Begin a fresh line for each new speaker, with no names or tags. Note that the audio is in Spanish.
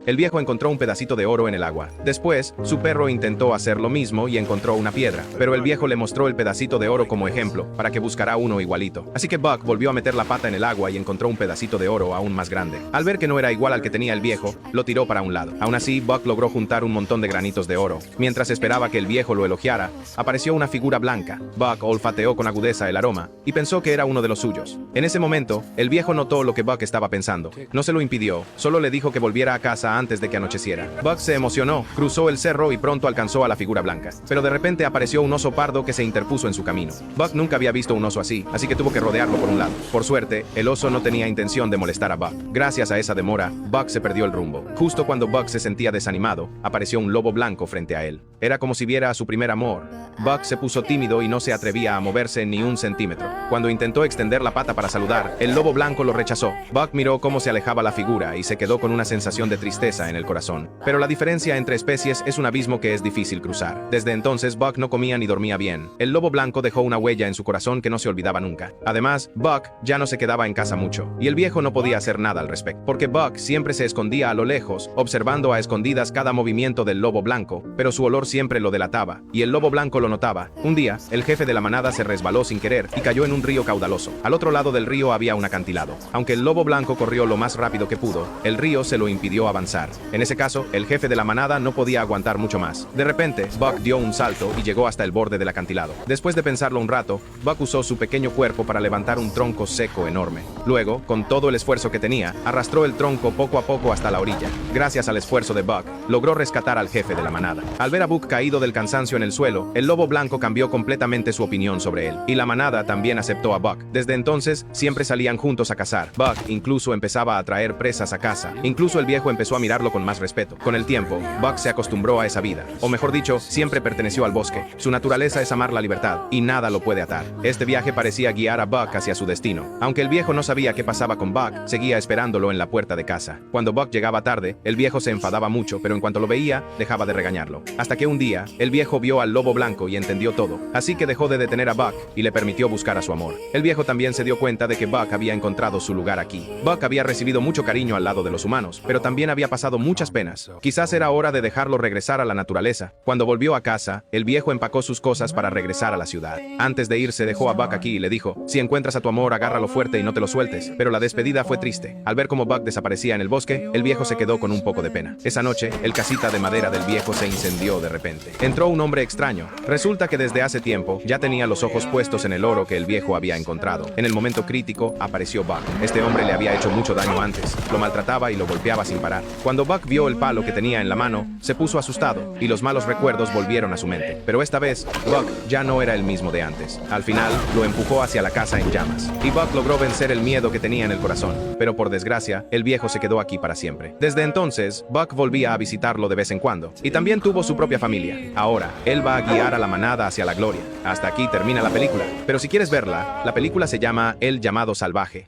El viejo encontró un pedacito de oro en el agua. Después, su perro intentó hacer lo mismo y encontró una piedra, pero el viejo le mostró el pedacito de oro como ejemplo, para que buscara uno igualito. Así que Buck volvió a meter la pata en el agua y encontró un pedacito de oro aún más grande. Al ver que no era igual al que tenía el viejo, lo tiró para un lado. Aún así, Buck logró juntar un montón de granitos de oro. Mientras esperaba que el viejo lo elogiara, apareció una figura blanca. Buck olfateó con agudeza el aroma y pensó que era uno de los suyos. En ese momento, el viejo notó lo que Buck estaba pensando. No se lo impidió, solo le dijo que volviera a casa antes de que anocheciera. Buck se emocionó, cruzó el cerro y pronto alcanzó a la figura blanca. Pero de repente apareció un oso pardo que se interpuso en su camino. Buck nunca había visto un oso así que tuvo que rodearlo por un lado. Por suerte, el oso no tenía intención de molestar a Buck. Gracias a esa demora, Buck se perdió el rumbo. Justo cuando Buck se sentía desanimado, apareció un lobo blanco frente a él. Era como si viera a su primer amor. Buck se puso tímido y no se atrevía a moverse ni un centímetro. Cuando intentó extender la pata para saludar, el lobo blanco lo rechazó. Buck miró cómo se alejaba la figura y se quedó con una sensación de tristeza en el corazón. Pero la diferencia entre especies es un abismo que es difícil cruzar. Desde entonces, Buck no comía ni dormía bien. El lobo blanco dejó una huella en su corazón que no se olvidaba nunca. Además, Buck ya no se quedaba en casa mucho, y el viejo no podía hacer nada al respecto, porque Buck siempre se escondía a lo lejos, observando a escondidas cada movimiento del lobo blanco, pero su olor siempre lo delataba, y el lobo blanco lo notaba. Un día, el jefe de la manada se resbaló sin querer y cayó en un río caudaloso. Al otro lado del río había un acantilado. Aunque el lobo blanco corrió lo más rápido que pudo, el río se lo impidió avanzar. En ese caso, el jefe de la manada no podía aguantar mucho más. De repente, Buck dio un salto y llegó hasta el borde del acantilado. Después de pensarlo un rato, Buck usó su pequeño cuerpo para levantar un tronco seco enorme. Luego, con todo el esfuerzo que tenía, arrastró el tronco poco a poco hasta la orilla. Gracias al esfuerzo de Buck, logró rescatar al jefe de la manada. Al ver a Buck caído del cansancio en el suelo, el lobo blanco cambió completamente su opinión sobre él, y la manada también aceptó a Buck. Desde entonces, siempre salían juntos a cazar. Buck incluso empezaba a traer presas a casa. Incluso el viejo empezó a mirarlo con más respeto. Con el tiempo, Buck se acostumbró a esa vida, o mejor dicho, siempre perteneció al bosque. Su naturaleza es amar la libertad, y nada lo puede atar. Este viaje parecía guiar a Buck hacia su destino. Aunque el viejo no sabía qué pasaba con Buck, seguía esperándolo en la puerta de casa. Cuando Buck llegaba tarde, el viejo se enfadaba mucho, pero en cuanto lo veía, dejaba de regañarlo. Hasta que un día, el viejo vio al lobo blanco y entendió todo. Así que dejó de detener a Buck y le permitió buscar a su amor. El viejo también se dio cuenta de que Buck había encontrado su lugar aquí. Buck había recibido mucho cariño al lado de los humanos, pero también había pasado muchas penas. Quizás era hora de dejarlo regresar a la naturaleza. Cuando volvió a casa, el viejo empacó sus cosas para regresar a la ciudad. Antes de irse, dejó a Buck aquí y le dijo: si encuentras a tu amor, agárralo fuerte y no te lo sueltes. Pero la despedida fue triste. Al ver cómo Buck desaparecía en el bosque, el viejo se quedó con un poco de pena. Esa noche, el casita de madera del viejo se incendió de repente. Entró un hombre extraño. Resulta que desde hace tiempo ya tenía los ojos puestos en el oro que el viejo había encontrado. En el momento crítico, apareció Buck. Este hombre le había hecho mucho daño antes. Lo maltrataba y lo golpeaba sin parar. Cuando Buck vio el palo que tenía en la mano, se puso asustado y los malos recuerdos volvieron a su mente. Pero esta vez, Buck ya no era el mismo de antes. Al final, lo empujó hacia la casa en llamas. Y Buck logró vencer el miedo que tenía en el corazón. Pero por desgracia, el viejo se quedó aquí para siempre. Desde entonces, Buck volvía a visitarlo de vez en cuando. Y también tuvo su propia familia. Ahora, él va a guiar a la manada hacia la gloria. Hasta aquí termina la película. Pero si quieres verla, la película se llama El llamado salvaje.